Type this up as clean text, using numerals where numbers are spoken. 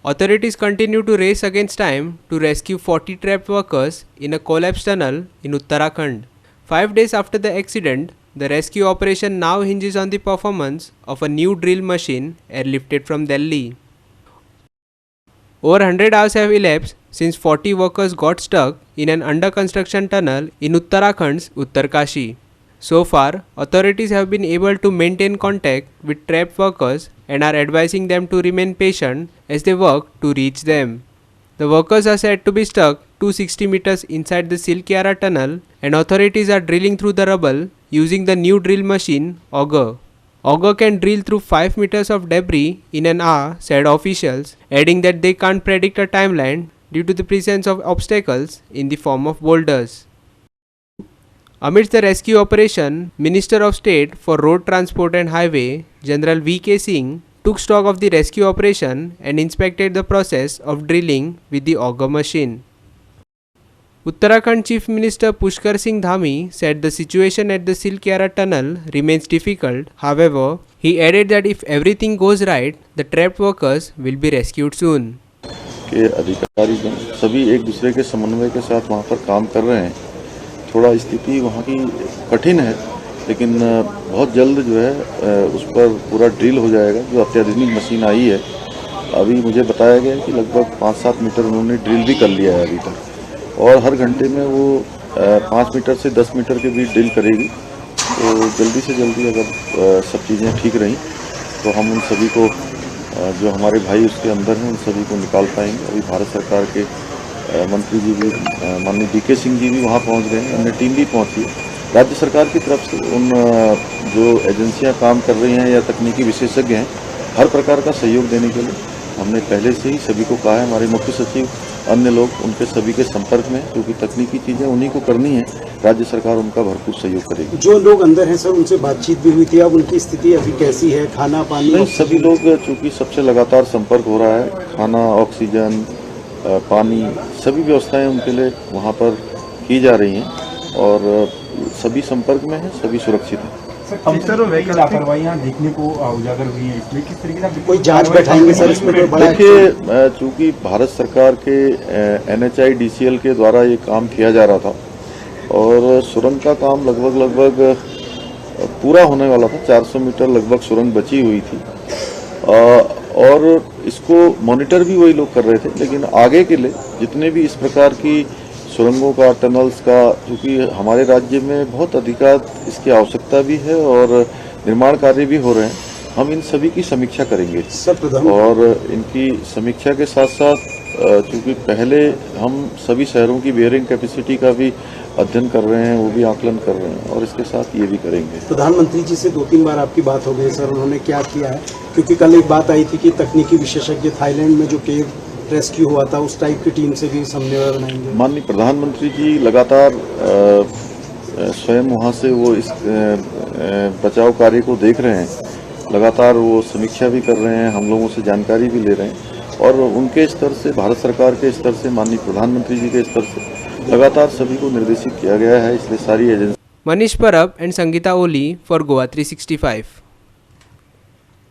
Authorities continue to race against time to rescue 40 trapped workers in a collapsed tunnel in Uttarakhand. 5 days after the accident, the rescue operation now hinges on the performance of a new drill machine airlifted from Delhi. Over 100 hours have elapsed since 40 workers got stuck in an under construction tunnel in Uttarakhand's Uttarkashi. So far, authorities have been able to maintain contact with trapped workers and are advising them to remain patient as they work to reach them. The workers are said to be stuck 260 meters inside the Silkyara tunnel, and authorities are drilling through the rubble using the new drill machine Auger. Auger can drill through 5 meters of debris in an hour, said officials, adding that they can't predict a timeline due to the presence of obstacles in the form of boulders. Amidst the rescue operation, Minister of State for Road Transport and Highway, General V.K. Singh, took stock of the rescue operation and inspected the process of drilling with the auger machine. Uttarakhand Chief Minister Pushkar Singh Dhami said the situation at the Silkyara tunnel remains difficult. However, he added that if everything goes right, the trapped workers will be rescued soon. के अधिकारी सभी एक दूसरे के समन्वय के साथ वहाँ पर काम कर रहे हैं। थोड़ा स्थिति वहाँ की कठिन है, लेकिन बहुत जल्द जो है उस पर पूरा ड्रिल हो जाएगा। जो अत्याधुनिक मशीन आई है, अभी मुझे बताया गया कि लगभग 5-7 मीटर उन्होंने ड्रिल भी कर लिया है अभी तक, और हर घंटे में वो 5 मीटर से 10 मीटर के बीच ड्रिल करेगी। तो जल्दी से जल्दी अगर सब चीज़ें ठीक रहीं तो हम उन सभी को, जो हमारे भाई उसके अंदर हैं, उन सभी को निकाल पाएंगे। अभी भारत सरकार के मंत्री जी भी, माननीय वी.के. सिंह जी भी वहाँ पहुँच गए हैं, अन्य टीम भी पहुँची है। राज्य सरकार की तरफ से उन जो एजेंसियाँ काम कर रही हैं या तकनीकी विशेषज्ञ हैं, हर प्रकार का सहयोग देने के लिए हमने पहले से ही सभी को कहा है। हमारे मुख्य सचिव, अन्य लोग उनके सभी के संपर्क में, क्योंकि तकनीकी चीज़ें उन्हीं को करनी है, राज्य सरकार उनका भरपूर सहयोग करेगी। जो लोग अंदर हैं सर, उनसे बातचीत भी हुई थी, अब उनकी स्थिति अभी कैसी है? खाना पानी? सभी लोग, चूँकि सबसे लगातार संपर्क हो रहा है, खाना, ऑक्सीजन, पानी, सभी व्यवस्थाएं उनके लिए वहाँ पर की जा रही हैं और सभी संपर्क में हैं, सभी सुरक्षित हैं। हम सर वैकल्पिक लापरवाहियां देखने को उजागर हुई हैं, इसमें किस तरीके से कोई जांच बैठाएंगे सर इसमें? देखिए, चूँकि भारत सरकार के NHIDCL के द्वारा ये काम किया जा रहा था और सुरंग का काम लगभग पूरा होने वाला था। 400 मीटर लगभग सुरंग बची हुई थी और इसको मॉनिटर भी वही लोग कर रहे थे, लेकिन आगे के लिए जितने भी इस प्रकार की सुरंगों का, टनल्स का, क्योंकि हमारे राज्य में बहुत अधिकांश इसकी आवश्यकता भी है और निर्माण कार्य भी हो रहे हैं, हम इन सभी की समीक्षा करेंगे। और इनकी समीक्षा के साथ साथ चूँकि पहले हम सभी शहरों की बेयरिंग कैपेसिटी का भी अध्ययन कर रहे हैं, वो भी आकलन कर रहे हैं और इसके साथ ये भी करेंगे। प्रधानमंत्री जी से 2-3 बार आपकी बात हो गई सर, उन्होंने क्या किया है? क्योंकि कल एक बात आई थी कि तकनीकी विशेषज्ञ थाईलैंड में जो केव रेस्क्यू हुआ था, उस टाइप की टीम से भी समन्वय बनाएंगे। माननीय प्रधानमंत्री जी लगातार स्वयं वहाँ से वो इस बचाव कार्य को देख रहे हैं, लगातार वो समीक्षा भी कर रहे हैं, हम लोगों से जानकारी भी ले रहे हैं और उनके स्तर से, भारत सरकार के स्तर से, माननीय प्रधानमंत्री जी के स्तर से लगातार सभी को निर्देशित किया गया है। इसलिए सारी agency. Manish Parab and Sangeeta Oli for Goa 365.